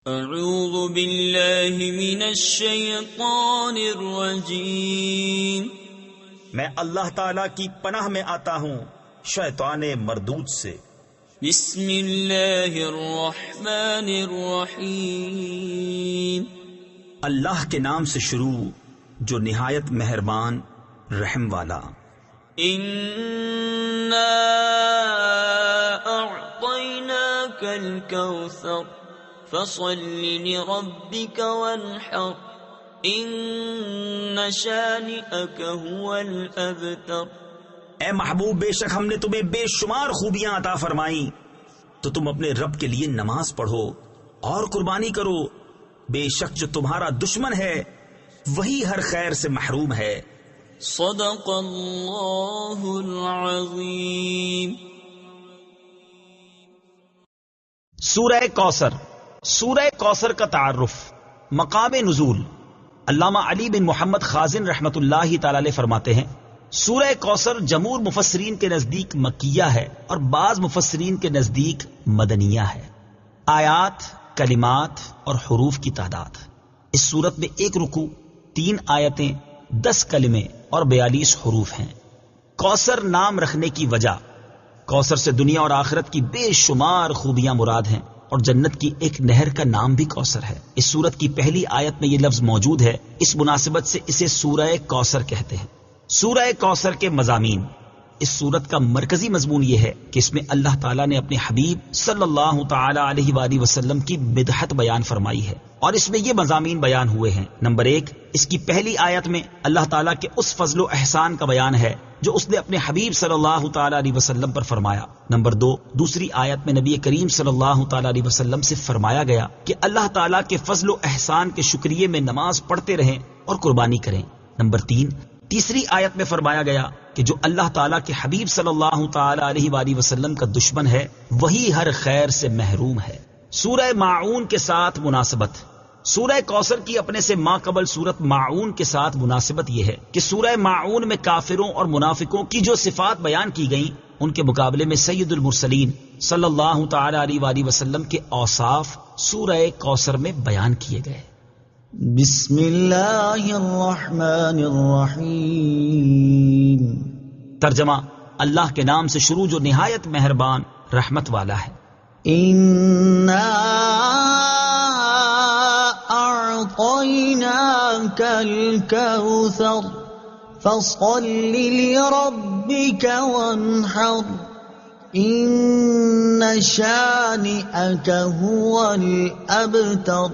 اعوذ باللہ من الشیطان الرجیم، میں اللہ تعالی کی پناہ میں آتا ہوں شیطان مردود سے۔ بسم اللہ الرحمن الرحیم، اللہ کے نام سے شروع جو نہایت مہربان رحم والا۔ انا اعطیناک الکوثر فصل لربک وانحر ان شانئک هو الابتر۔ اے محبوب، بے شک ہم نے تمہیں بے شمار خوبیاں عطا فرمائیں، تو تم اپنے رب کے لیے نماز پڑھو اور قربانی کرو، بے شک جو تمہارا دشمن ہے وہی ہر خیر سے محروم ہے۔ صدق اللہ العظیم۔ سورہ کوثر۔ سورہ کوثر کا تعارف، مقام نزول۔ علامہ علی بن محمد خازن رحمت اللہ تعالی علیہ فرماتے ہیں سورہ کوثر جمہور مفسرین کے نزدیک مکیہ ہے اور بعض مفسرین کے نزدیک مدنیہ ہے۔ آیات، کلمات اور حروف کی تعداد، اس صورت میں 1 رکوع، 3 آیتیں، 10 کلمے اور 42 حروف ہیں۔ کوثر نام رکھنے کی وجہ، کوثر سے دنیا اور آخرت کی بے شمار خوبیاں مراد ہیں، اور جنت کی ایک نہر کا نام بھی کوثر ہے۔ اس سورت کی پہلی آیت میں یہ لفظ موجود ہے، اس مناسبت سے اسے سورہ کوثر کہتے ہیں۔ سورہ کوثر کے مضامین، اس سورت کا مرکزی مضمون یہ ہے کہ اس میں اللہ تعالیٰ نے اپنے حبیب صلی اللہ تعالی علیہ وآلہ وسلم کی مدحت بیان فرمائی ہے، اور اس میں یہ مضامین بیان ہوئے ہیں۔ نمبر 1، اس کی پہلی آیت میں اللہ تعالیٰ کے اس فضل و احسان کا بیان ہے جو اس نے اپنے حبیب صلی اللہ تعالی علیہ وسلم پر فرمایا۔ نمبر 2، دوسری آیت میں نبی کریم صلی اللہ تعالی علیہ وسلم سے فرمایا گیا کہ اللہ تعالیٰ کے فضل و احسان کے شکریے میں نماز پڑھتے رہیں اور قربانی کریں۔ نمبر 3، تیسری آیت میں فرمایا گیا کہ جو اللہ تعالیٰ کے حبیب صلی اللہ تعالی علیہ وآلہ وسلم کا دشمن ہے وہی ہر خیر سے محروم ہے۔ سورہ ماعون کے ساتھ مناسبت، سورہ کوثر کی اپنے سے ماقبل سورت ماعون کے ساتھ مناسبت یہ ہے کہ سورہ ماعون میں کافروں اور منافقوں کی جو صفات بیان کی گئیں ان کے مقابلے میں سید المرسلین صلی اللہ تعالی علیہ وآلہ وسلم کے اوصاف سورہ کوثر میں بیان کیے گئے۔ بسم اللہ الرحمن الرحیم۔ ترجمہ، اللہ کے نام سے شروع جو نہایت مہربان رحمت والا ہے۔ انا اعطیناک الکوثر فصل لربک وانحر ان شانئک هو الابتر۔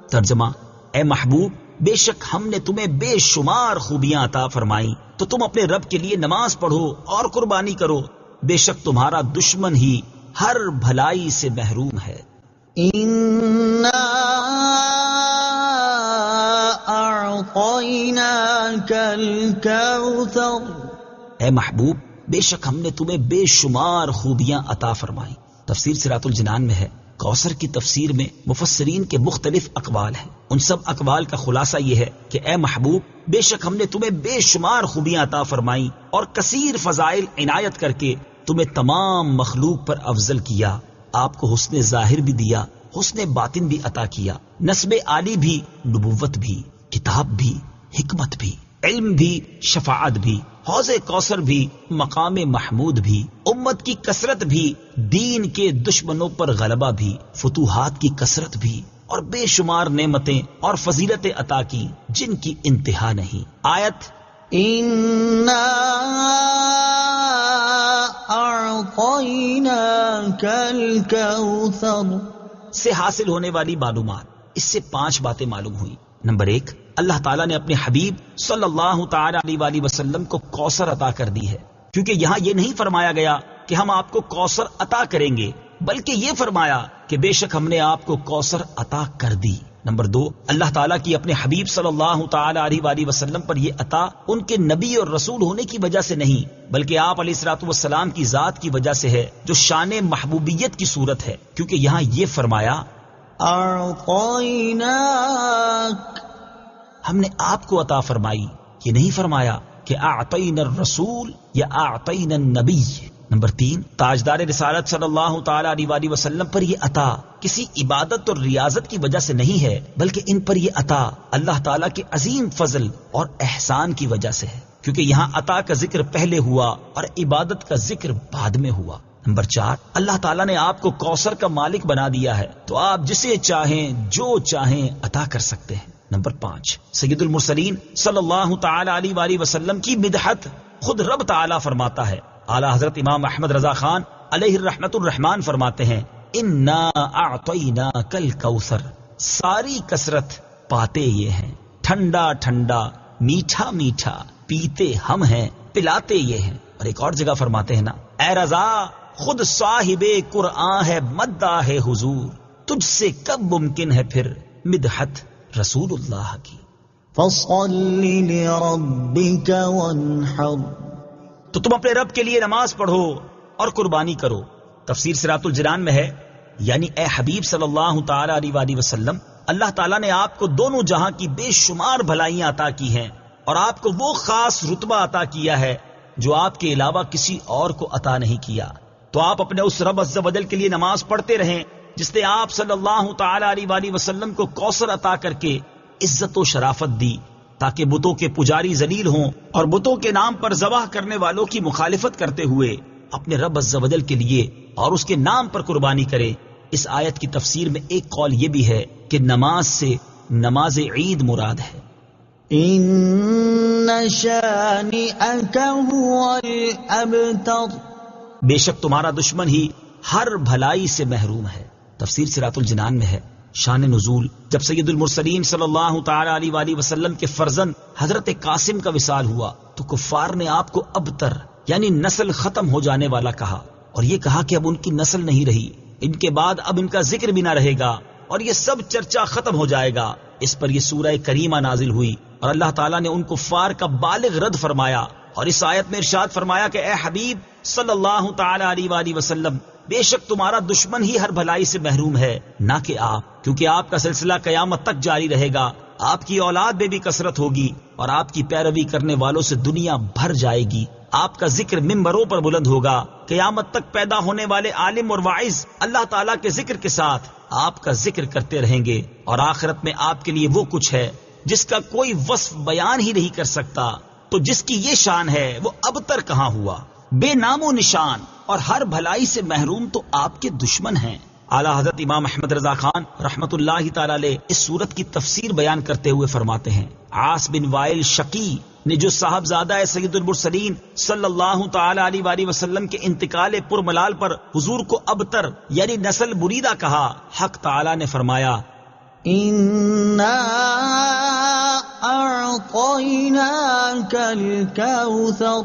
ترجمہ، اے محبوب، بے شک ہم نے تمہیں بے شمار خوبیاں عطا فرمائیں، تو تم اپنے رب کے لیے نماز پڑھو اور قربانی کرو، بے شک تمہارا دشمن ہی ہر بھلائی سے محروم ہے۔ انا اعطیناک الکوثر۔ اے محبوب، بے شک ہم نے تمہیں بے شمار خوبیاں عطا فرمائیں۔ تفسیر صراط الجنان میں ہے، کوثر کی تفسیر میں مفسرین کے مختلف اقوال ہیں، ان سب اقوال کا خلاصہ یہ ہے کہ اے محبوب، بے شک ہم نے تمہیں بے شمار خوبیاں عطا فرمائیں اور کثیر فضائل عنایت کر کے تمہیں تمام مخلوق پر افضل کیا، آپ کو حسن ظاہر بھی دیا، حسن باطن بھی عطا کیا، نسب عالی بھی، نبوت بھی، کتاب بھی، حکمت بھی، علم بھی، شفاعت بھی، حوض کوثر بھی، مقام محمود بھی، امت کی کثرت بھی، دین کے دشمنوں پر غلبہ بھی، فتوحات کی کثرت بھی، اور بے شمار نعمتیں اور فضیلتیں عطا کی جن کی انتہا نہیں۔ آیت انا اعطیناک الکوثر سے حاصل ہونے والی معلومات، اس سے 5 باتیں معلوم ہوئی۔ نمبر 1، اللہ تعالیٰ نے اپنے حبیب صلی اللہ تعالی علیہ وآلہ وسلم کو کوثر عطا کر دی ہے، کیونکہ یہاں یہ نہیں فرمایا گیا کہ ہم آپ کو کوثر عطا کریں گے، بلکہ یہ فرمایا کہ بے شک ہم نے آپ کو کوثر عطا کر دی۔ نمبر 2، اللہ تعالیٰ کی اپنے حبیب صلی اللہ تعالی علیہ وآلہ وسلم پر یہ عطا ان کے نبی اور رسول ہونے کی وجہ سے نہیں، بلکہ آپ علیہ الصلوۃ والسلام کی ذات کی وجہ سے ہے، جو شان محبوبیت کی صورت ہے، کیونکہ یہاں یہ فرمایا اعطیناک، ہم نے آپ کو عطا فرمائی، یہ نہیں فرمایا کہ اعطینا الرسول یا اعطینا النبی، نمبر 3، تاجدار رسالت صلی اللہ تعالی علیہ وآلہ وسلم پر یہ عطا کسی عبادت اور ریاضت کی وجہ سے نہیں ہے، بلکہ ان پر یہ عطا اللہ تعالیٰ کے عظیم فضل اور احسان کی وجہ سے ہے، کیونکہ یہاں عطا کا ذکر پہلے ہوا اور عبادت کا ذکر بعد میں ہوا۔ نمبر 4، اللہ تعالیٰ نے آپ کو کوثر کا مالک بنا دیا ہے، تو آپ جسے چاہیں جو چاہیں عطا کر سکتے ہیں۔ نمبر 5، سید المرسلین صلی اللہ تعالی علیہ وآلہ وسلم کی مدحت خود رب تعالیٰ فرماتا ہے۔ اعلی حضرت امام احمد رضا خان علیہ الرحمت الرحمان فرماتے ہیں، انا اعطیناک الکوثر، ساری کثرت پاتے یہ ہیں، ٹھنڈا ٹھنڈا میٹھا میٹھا پیتے ہم ہیں، پلاتے یہ ہیں۔ اور ایک اور جگہ فرماتے ہیں نا، اے رضا خود صاحب قرآن ہے، مداح ہے حضور، تجھ سے کب ممکن ہے پھر مدحت رسول اللہ کی۔ فصل لربک وانحر، تو تم اپنے رب کے لیے نماز پڑھو اور قربانی کرو۔ تفسیر صراط الجنان میں ہے، یعنی اے حبیب صلی اللہ تعالی علیہ وآلہ وسلم، اللہ تعالیٰ نے آپ کو دونوں جہاں کی بے شمار بھلائیاں عطا کی ہیں، اور آپ کو وہ خاص رتبہ عطا کیا ہے جو آپ کے علاوہ کسی اور کو عطا نہیں کیا۔ تو آپ اپنے اس رب عز و جل کے لیے نماز پڑھتے رہیں جس نے آپ صلی اللہ تعالی علیہ وآلہ وسلم کو کوثر عطا کر کے عزت و شرافت دی، تاکہ بتوں کے پجاری ذلیل ہوں اور بتوں کے نام پر ذبح کرنے والوں کی مخالفت کرتے ہوئے اپنے رب عز و جل کے لیے اور اس کے نام پر قربانی کرے۔ اس آیت کی تفسیر میں ایک قول یہ بھی ہے کہ نماز سے نماز عید مراد ہے۔ ان شانئک هو الابتر، بے شک تمہارا دشمن ہی ہر بھلائی سے محروم ہے۔ تفسیر صراط الجنان میں ہے۔ شان نزول، جب سید المرسلین صلی اللہ تعالی علیہ وآلہ وسلم کے فرزند حضرت قاسم کا وصال ہوا تو کفار نے آپ کو ابتر یعنی نسل ختم ہو جانے والا کہا، اور یہ کہا کہ اب ان کی نسل نہیں رہی، ان کے بعد اب ان کا ذکر بھی نہ رہے گا اور یہ سب چرچا ختم ہو جائے گا۔ اس پر یہ سورہ کریمہ نازل ہوئی اور اللہ تعالیٰ نے ان کفار کا بالغ رد فرمایا، اور اس آیت میں ارشاد فرمایا کہ اے حبیب صلی اللہ تعالی علیہ وآلہ وسلم، بے شک تمہارا دشمن ہی ہر بھلائی سے محروم ہے، نہ کہ آپ، کیونکہ آپ کا سلسلہ قیامت تک جاری رہے گا، آپ کی اولاد میں بھی کثرت ہوگی اور آپ کی پیروی کرنے والوں سے دنیا بھر جائے گی۔ آپ کا ذکر ممبروں پر بلند ہوگا، قیامت تک پیدا ہونے والے عالم اور واعظ اللہ تعالیٰ کے ذکر کے ساتھ آپ کا ذکر کرتے رہیں گے، اور آخرت میں آپ کے لیے وہ کچھ ہے جس کا کوئی وصف بیان ہی نہیں کر سکتا۔ تو جس کی یہ شان ہے وہ ابتر کہاں ہوا، بے نام و نشان اور ہر بھلائی سے محروم تو آپ کے دشمن ہیں۔ اعلیٰ حضرت امام احمد رضا خان رحمت اللہ تعالی علیہ اس سورت کی تفسیر بیان کرتے ہوئے فرماتے ہیں، عاص بن وائل شقی نے جو صاحبزادہ سید المرسلین صلی اللہ تعالی علیہ وآلہ وسلم کے انتقال پرملال پر حضور کو ابتر یعنی نسل بریدہ کہا، حق تعالی نے فرمایا، انا اعطیناک الکوثر،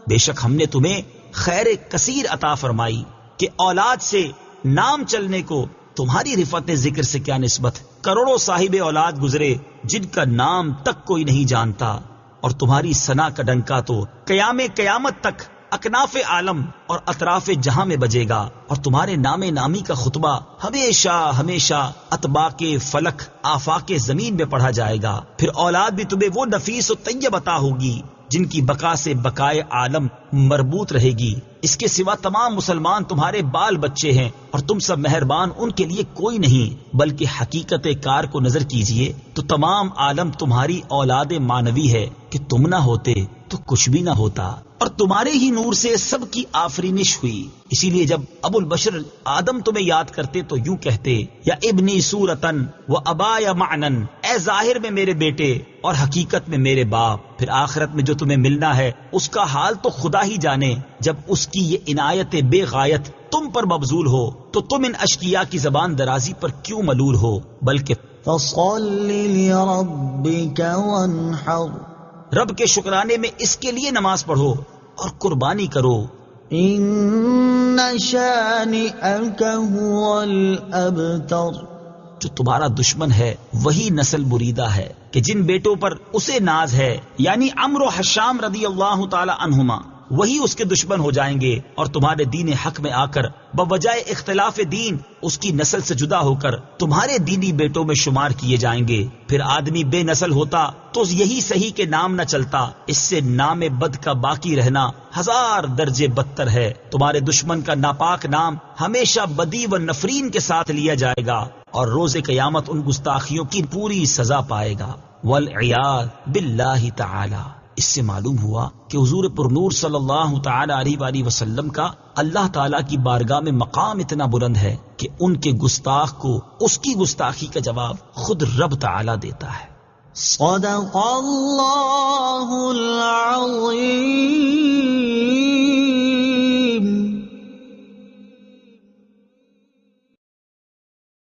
بے شک ہم نے تمہیں خیر کثیر عطا فرمائی، کہ اولاد سے نام چلنے کو تمہاری رفعت ذکر سے کیا نسبت، کروڑوں صاحب اولاد گزرے جن کا نام تک کوئی نہیں جانتا، اور تمہاری ثنا کا ڈنکا تو قیامت تک اکناف عالم اور اطراف جہاں میں بجے گا، اور تمہارے نام نامی کا خطبہ ہمیشہ ہمیشہ اطباق فلک آفاق زمین میں پڑھا جائے گا۔ پھر اولاد بھی تمہیں وہ نفیس و طیب عطا ہوگی جن کی بقا سے بقائے عالم مربوط رہے گی۔ اس کے سوا تمام مسلمان تمہارے بال بچے ہیں، اور تم سب مہربان ان کے لیے کوئی نہیں، بلکہ حقیقت کار کو نظر کیجئے تو تمام عالم تمہاری اولاد مانوی ہے، کہ تم نہ ہوتے تو کچھ بھی نہ ہوتا، اور تمہارے ہی نور سے سب کی آفرینش ہوئی۔ اسی لیے جب ابو البشر آدم تمہیں یاد کرتے تو یوں کہتے، یا ابنی صورتن و ابایا معنن، اے ظاہر میں میرے بیٹے اور حقیقت میں میرے باپ۔ پھر آخرت میں جو تمہیں ملنا ہے اس کا حال تو خدا ہی جانے، جب اس کی یہ عنایت بے غایت تم پر مبذول ہو تو تم ان اشقیاء کی زبان درازی پر کیوں ملول ہو، بلکہ فصل لربک وانحر، رب کے شکرانے میں اس کے لیے نماز پڑھو اور قربانی کرو۔ ان شانئک هو الابتر، جو تمہارا دشمن ہے وہی نسل بریدہ ہے، کہ جن بیٹوں پر اسے ناز ہے، یعنی عمرو و حشام رضی اللہ تعالی عنہما، وہی اس کے دشمن ہو جائیں گے، اور تمہارے دین حق میں آ کر بوجہ اختلاف دین اس کی نسل سے جدا ہو کر تمہارے دینی بیٹوں میں شمار کیے جائیں گے۔ پھر آدمی بے نسل ہوتا تو یہی صحیح کے نام نہ چلتا، اس سے نام بد کا باقی رہنا 1000 درجے بدتر ہے۔ تمہارے دشمن کا ناپاک نام ہمیشہ بدی و نفرین کے ساتھ لیا جائے گا، اور روز قیامت ان گستاخیوں کی پوری سزا پائے گا۔ والعیاذ باللہ تعالی۔ اس سے معلوم ہوا کہ حضور پرنور صلی اللہ تعالی علیہ وآلہ وسلم کا اللہ تعالی کی بارگاہ میں مقام اتنا بلند ہے کہ ان کے گستاخ کو اس کی گستاخی کا جواب خود رب تعالی دیتا ہے۔ صدق اللہ العظیم۔